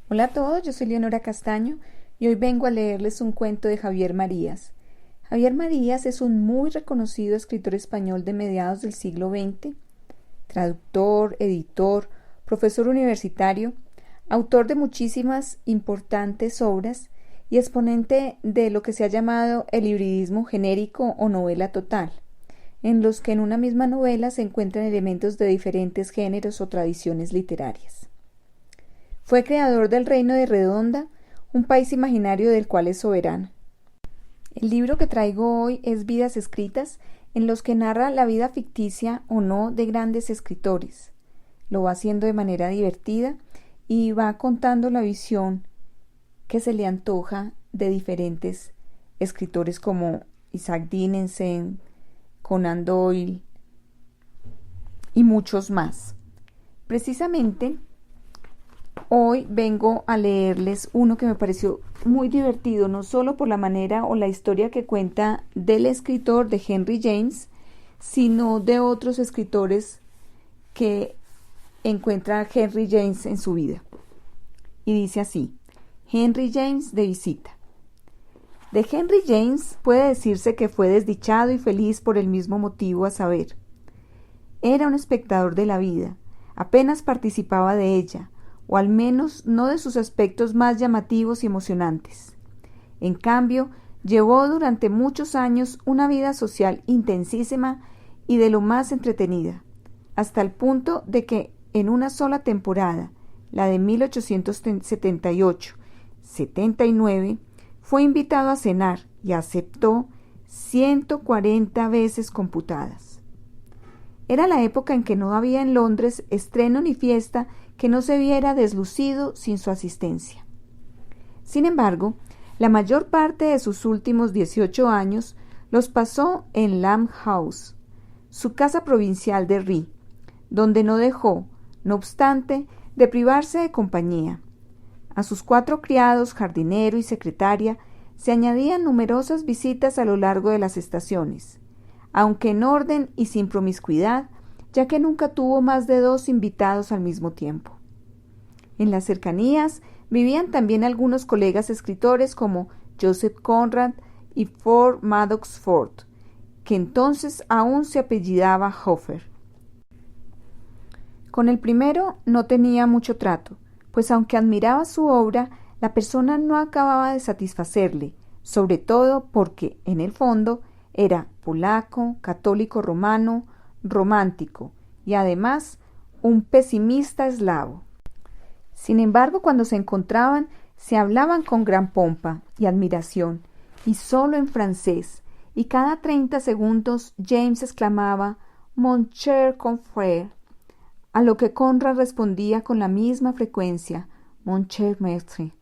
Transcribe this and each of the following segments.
Hola a todos, yo soy Leonora Castaño y hoy vengo a leerles un cuento de Javier Marías. Javier Marías es un muy reconocido escritor español de mediados del siglo XX, traductor, editor, profesor universitario, autor de muchísimas importantes obras y exponente de lo que se ha llamado el hibridismo genérico o novela total, en los que en una misma novela se encuentran elementos de diferentes géneros o tradiciones literarias. Fue creador del Reino de Redonda, un país imaginario del cual es soberano. El libro que traigo hoy es Vidas escritas, en los que narra la vida ficticia o no de grandes escritores. Lo va haciendo de manera divertida y va contando la visión que se le antoja de diferentes escritores como Isaac Dinesen, Conan Doyle y muchos más. Precisamente, hoy vengo a leerles uno que me pareció muy divertido, no solo por la manera o la historia que cuenta del escritor de Henry James, sino de otros escritores que encuentra Henry James en su vida. Y dice así: Henry James de visita. De Henry James puede decirse que fue desdichado y feliz por el mismo motivo, a saber, era un espectador de la vida, apenas participaba de ella, o al menos no de sus aspectos más llamativos y emocionantes. En cambio, llevó durante muchos años una vida social intensísima y de lo más entretenida, hasta el punto de que en una sola temporada, la de 1878-79, fue invitado a cenar y aceptó 140 veces computadas. Era la época en que no había en Londres estreno ni fiesta que no se viera deslucido sin su asistencia. Sin embargo, la mayor parte de sus últimos 18 años los pasó en Lamb House, su casa provincial de Rye, donde no dejó, no obstante, de privarse de compañía. A sus 4 criados, jardinero y secretaria, se añadían numerosas visitas a lo largo de las estaciones, aunque en orden y sin promiscuidad, ya que nunca tuvo más de 2 invitados al mismo tiempo. En las cercanías vivían también algunos colegas escritores como Joseph Conrad y Ford Madox Ford, que entonces aún se apellidaba Hofer. Con el primero no tenía mucho trato, pues aunque admiraba su obra, la persona no acababa de satisfacerle, sobre todo porque, en el fondo, era polaco, católico romano, romántico y además un pesimista eslavo. Sin embargo, cuando se encontraban, se hablaban con gran pompa y admiración, y solo en francés, y cada 30 segundos James exclamaba «Mon cher confrère», a lo que Conrad respondía con la misma frecuencia «Mon cher maître».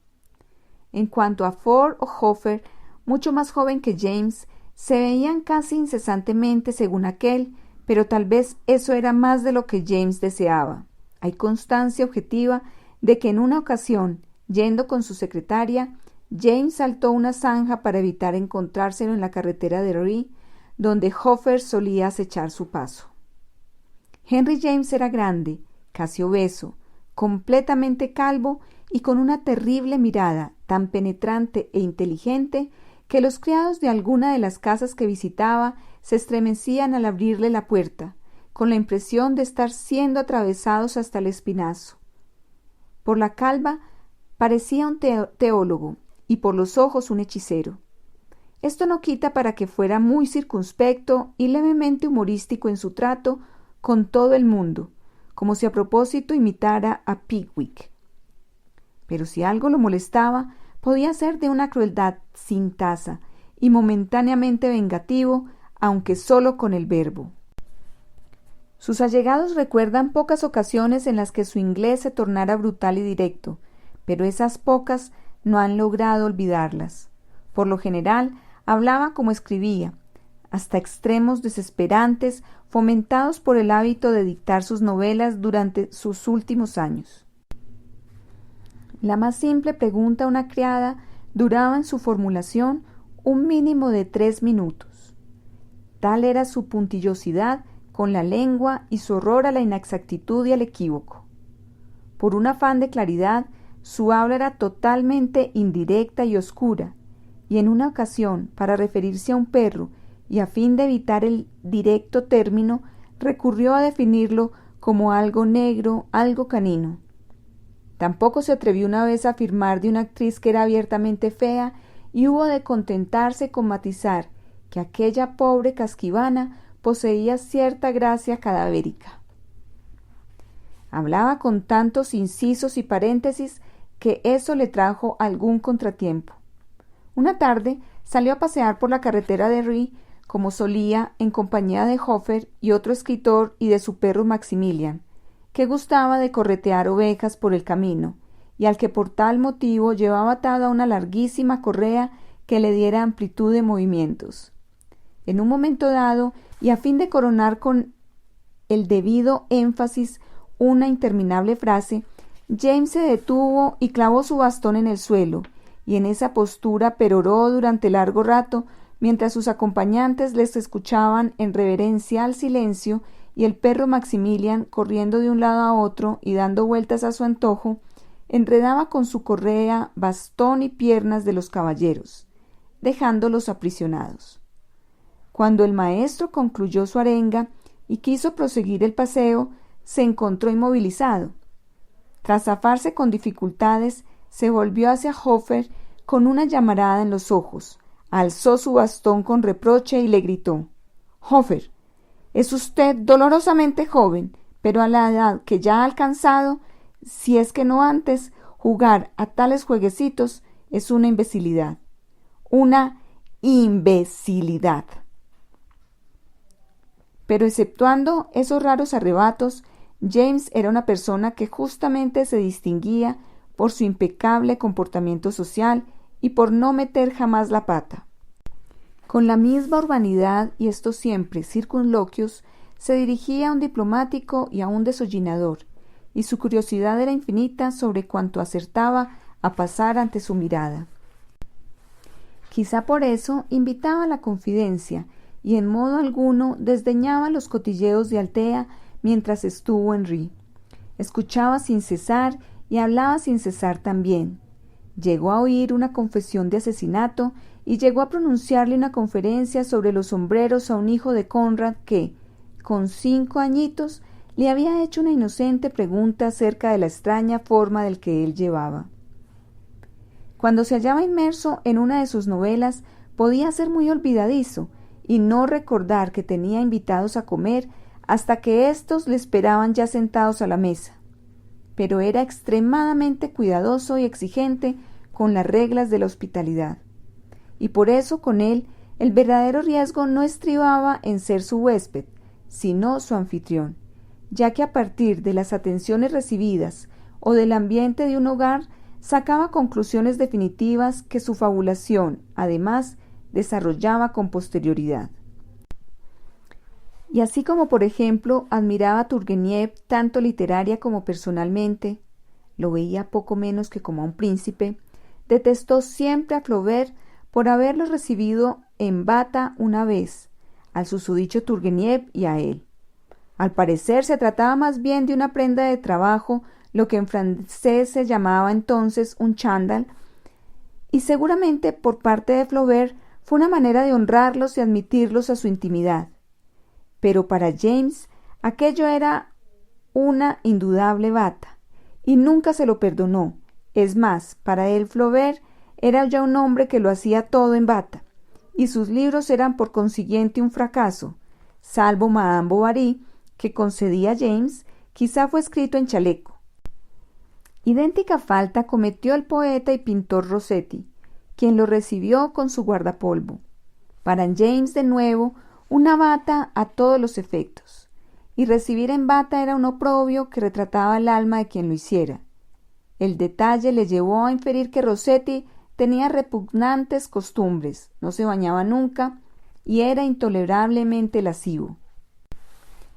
En cuanto a Ford o Hofer, mucho más joven que James, se veían casi incesantemente según aquel, pero tal vez eso era más de lo que James deseaba. Hay constancia objetiva de que en una ocasión, yendo con su secretaria, James saltó una zanja para evitar encontrárselo en la carretera de Rye, donde Hofer solía acechar su paso. Henry James era grande, casi obeso, completamente calvo y con una terrible mirada, tan penetrante e inteligente que los criados de alguna de las casas que visitaba se estremecían al abrirle la puerta, con la impresión de estar siendo atravesados hasta el espinazo. Por la calva parecía un teólogo y por los ojos un hechicero. Esto no quita para que fuera muy circunspecto y levemente humorístico en su trato con todo el mundo, como si a propósito imitara a Pickwick. Pero si algo lo molestaba, podía ser de una crueldad sin tasa y momentáneamente vengativo, aunque solo con el verbo. Sus allegados recuerdan pocas ocasiones en las que su inglés se tornara brutal y directo, pero esas pocas no han logrado olvidarlas. Por lo general, hablaba como escribía, hasta extremos desesperantes, fomentados por el hábito de dictar sus novelas durante sus últimos años. La más simple pregunta a una criada duraba en su formulación un mínimo de 3 minutos. Tal era su puntillosidad con la lengua y su horror a la inexactitud y al equívoco. Por un afán de claridad, Su habla era totalmente indirecta y oscura, y en una ocasión, para referirse a un perro y a fin de evitar el directo término, recurrió a definirlo como algo negro, algo canino. Tampoco se atrevió una vez a afirmar de una actriz que era abiertamente fea y hubo de contentarse con matizar que aquella pobre casquivana poseía cierta gracia cadavérica. Hablaba con tantos incisos y paréntesis que eso le trajo algún contratiempo. Una tarde salió a pasear por la carretera de Rye, como solía, en compañía de Hofer y otro escritor y de su perro Maximilian, que gustaba de corretear ovejas por el camino, y al que por tal motivo llevaba atada una larguísima correa que le diera amplitud de movimientos. En un momento dado, y a fin de coronar con el debido énfasis una interminable frase, James se detuvo y clavó su bastón en el suelo, y en esa postura peroró durante largo rato, mientras sus acompañantes les escuchaban en reverencial silencio, y el perro Maximilian, corriendo de un lado a otro y dando vueltas a su antojo, enredaba con su correa bastón y piernas de los caballeros, dejándolos aprisionados. Cuando el maestro concluyó su arenga y quiso proseguir el paseo, se encontró inmovilizado. Tras zafarse con dificultades, se volvió hacia Hofer con una llamarada en los ojos, alzó su bastón con reproche y le gritó: «Hofer, es usted dolorosamente joven, pero a la edad que ya ha alcanzado, si es que no antes, jugar a tales jueguecitos es una imbecilidad. Una imbecilidad». Pero exceptuando esos raros arrebatos, James era una persona que justamente se distinguía por su impecable comportamiento social y por no meter jamás la pata. Con la misma urbanidad y estos siempre circunloquios, se dirigía a un diplomático y a un desollinador, y su curiosidad era infinita sobre cuanto acertaba a pasar ante su mirada. Quizá por eso invitaba a la confidencia, y en modo alguno desdeñaba los cotilleos de Altea mientras estuvo en Rye. Escuchaba sin cesar y hablaba sin cesar también. Llegó a oír una confesión de asesinato y llegó a pronunciarle una conferencia sobre los sombreros a un hijo de Conrad que, con 5 añitos, le había hecho una inocente pregunta acerca de la extraña forma del que él llevaba. Cuando se hallaba inmerso en una de sus novelas, podía ser muy olvidadizo y no recordar que tenía invitados a comer hasta que éstos le esperaban ya sentados a la mesa. Pero era extremadamente cuidadoso y exigente con las reglas de la hospitalidad. Y por eso con él el verdadero riesgo no estribaba en ser su huésped, sino su anfitrión, ya que a partir de las atenciones recibidas o del ambiente de un hogar sacaba conclusiones definitivas que su fabulación, además, desarrollaba con posterioridad. Y así como, por ejemplo, admiraba a Turgeniev tanto literaria como personalmente, lo veía poco menos que como a un príncipe, detestó siempre a Flaubert por haberlo recibido en bata una vez, al susodicho Turgeniev y a él. Al parecer se trataba más bien de una prenda de trabajo, lo que en francés se llamaba entonces un chándal, y seguramente por parte de Flaubert fue una manera de honrarlos y admitirlos a su intimidad. Pero para James aquello era una indudable bata, y nunca se lo perdonó. Es más, para él Flaubert era ya un hombre que lo hacía todo en bata, y sus libros eran por consiguiente un fracaso, salvo Madame Bovary, que concedía James, quizá fue escrito en chaleco. Idéntica falta cometió el poeta y pintor Rossetti, quien lo recibió con su guardapolvo. Para James, de nuevo, una bata a todos los efectos, y recibir en bata era un oprobio que retrataba el alma de quien lo hiciera. El detalle le llevó a inferir que Rossetti tenía repugnantes costumbres, no se bañaba nunca y era intolerablemente lascivo.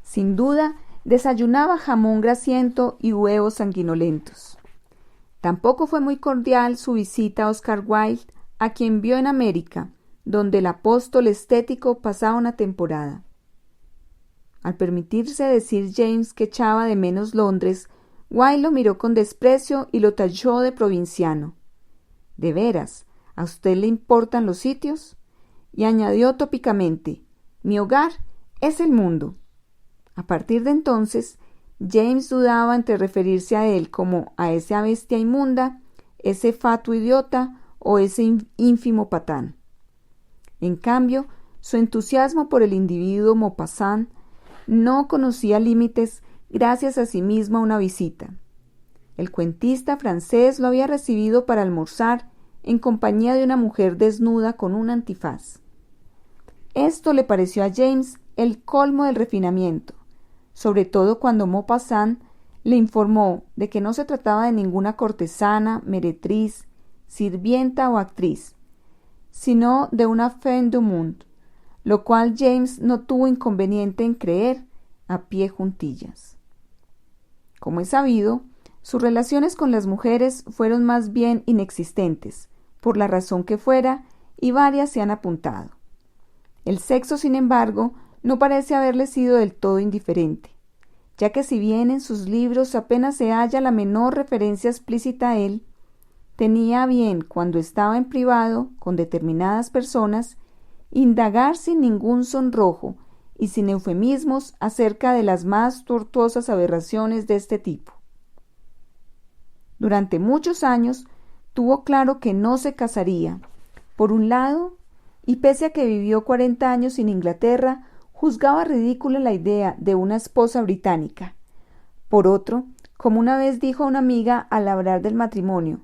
Sin duda, desayunaba jamón grasiento y huevos sanguinolentos. Tampoco fue muy cordial su visita a Oscar Wilde, a quien vio en América, donde el apóstol estético pasaba una temporada. Al permitirse decir James que echaba de menos Londres, Wilde lo miró con desprecio y lo tachó de provinciano. —¿De veras? ¿A usted le importan los sitios? Y añadió tópicamente: mi hogar es el mundo. A partir de entonces, James dudaba entre referirse a él como a esa bestia inmunda, ese fatuo idiota o ese ínfimo patán. En cambio, su entusiasmo por el individuo Maupassant no conocía límites gracias a sí mismo a una visita. El cuentista francés lo había recibido para almorzar en compañía de una mujer desnuda con un antifaz. Esto le pareció a James el colmo del refinamiento, sobre todo cuando Maupassant le informó de que no se trataba de ninguna cortesana, meretriz, sirvienta o actriz, sino de una femme du monde, lo cual James no tuvo inconveniente en creer a pie juntillas. Como es sabido, sus relaciones con las mujeres fueron más bien inexistentes, por la razón que fuera, y varias se han apuntado. El sexo, sin embargo, no parece haberle sido del todo indiferente, ya que si bien en sus libros apenas se halla la menor referencia explícita a él, tenía a bien, cuando estaba en privado con determinadas personas, indagar sin ningún sonrojo y sin eufemismos acerca de las más tortuosas aberraciones de este tipo. Durante muchos años tuvo claro que no se casaría, por un lado, y pese a que vivió 40 años en Inglaterra, juzgaba ridícula la idea de una esposa británica. Por otro, como una vez dijo a una amiga al hablar del matrimonio: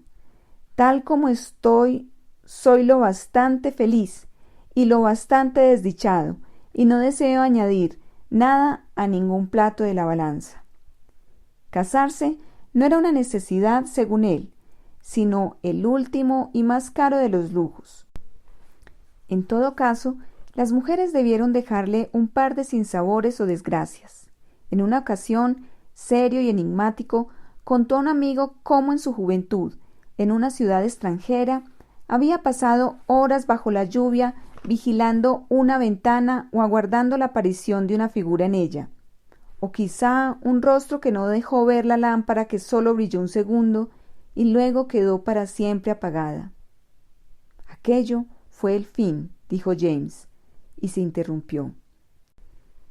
tal como estoy, soy lo bastante feliz y lo bastante desdichado, y no deseo añadir nada a ningún plato de la balanza. Casarse no era una necesidad según él, sino el último y más caro de los lujos. En todo caso, las mujeres debieron dejarle un par de sinsabores o desgracias. En una ocasión, serio y enigmático, contó a un amigo cómo en su juventud, en una ciudad extranjera, había pasado horas bajo la lluvia vigilando una ventana o aguardando la aparición de una figura en ella, o quizá un rostro que no dejó ver la lámpara, que solo brilló un segundo y luego quedó para siempre apagada. Aquello fue el fin, dijo James, y se interrumpió.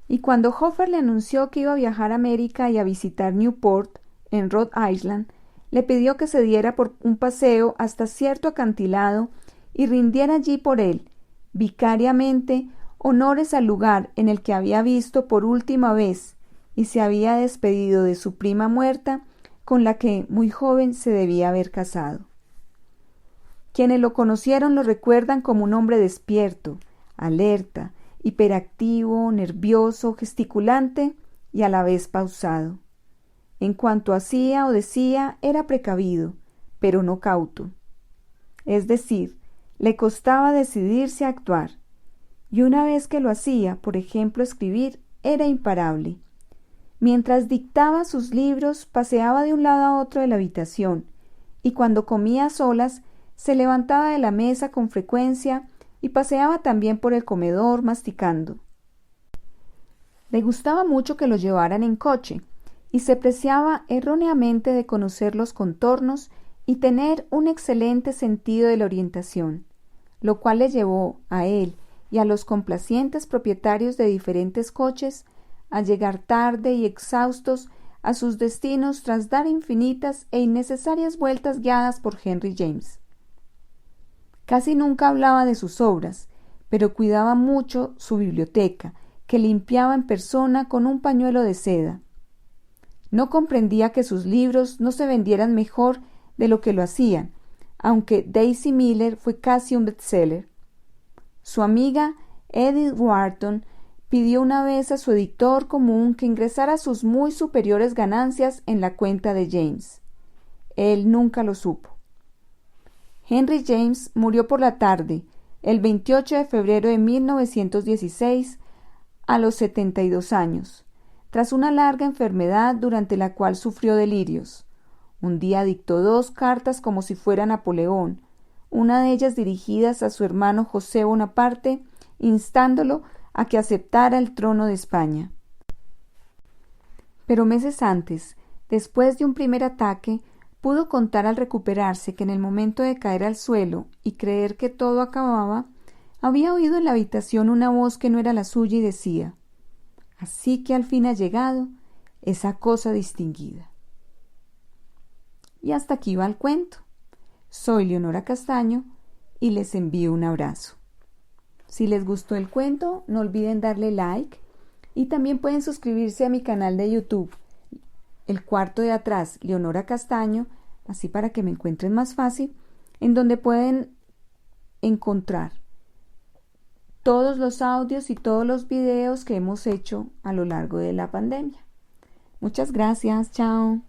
Y cuando Hoffer le anunció que iba a viajar a América y a visitar Newport, en Rhode Island, le pidió que se diera por un paseo hasta cierto acantilado y rindiera allí por él, vicariamente, honores al lugar en el que había visto por última vez y se había despedido de su prima muerta, con la que muy joven se debía haber casado. Quienes lo conocieron lo recuerdan como un hombre despierto, alerta, hiperactivo, nervioso, gesticulante y a la vez pausado. En cuanto hacía o decía, era precavido, pero no cauto. Es decir, le costaba decidirse a actuar, y una vez que lo hacía, por ejemplo escribir, era imparable. Mientras dictaba sus libros, paseaba de un lado a otro de la habitación, y cuando comía a solas, se levantaba de la mesa con frecuencia y paseaba también por el comedor masticando. Le gustaba mucho que lo llevaran en coche, y se preciaba erróneamente de conocer los contornos y tener un excelente sentido de la orientación, lo cual le llevó a él y a los complacientes propietarios de diferentes coches a llegar tarde y exhaustos a sus destinos tras dar infinitas e innecesarias vueltas guiadas por Henry James. Casi nunca hablaba de sus obras, pero cuidaba mucho su biblioteca, que limpiaba en persona con un pañuelo de seda. No comprendía que sus libros no se vendieran mejor de lo que lo hacían, aunque Daisy Miller fue casi un bestseller. Su amiga Edith Wharton pidió una vez a su editor común que ingresara sus muy superiores ganancias en la cuenta de James. Él nunca lo supo. Henry James murió por la tarde, el 28 de febrero de 1916, a los 72 años, tras una larga enfermedad durante la cual sufrió delirios. Un día dictó 2 cartas como si fuera Napoleón, una de ellas dirigidas a su hermano José Bonaparte, instándolo a que aceptara el trono de España. Pero meses antes, Después de un primer ataque, pudo contar al recuperarse que en el momento de caer al suelo y creer que todo acababa, había oído en la habitación una voz que no era la suya y decía: «Así que al fin ha llegado esa cosa distinguida». Y hasta aquí va el cuento. Soy Leonora Castaño y les envío un abrazo. Si les gustó el cuento, no olviden darle like y también pueden suscribirse a mi canal de YouTube, El Cuarto de Atrás, Leonora Castaño, así para que me encuentren más fácil, en donde pueden encontrar todos los audios y todos los videos que hemos hecho a lo largo de la pandemia. Muchas gracias, chao.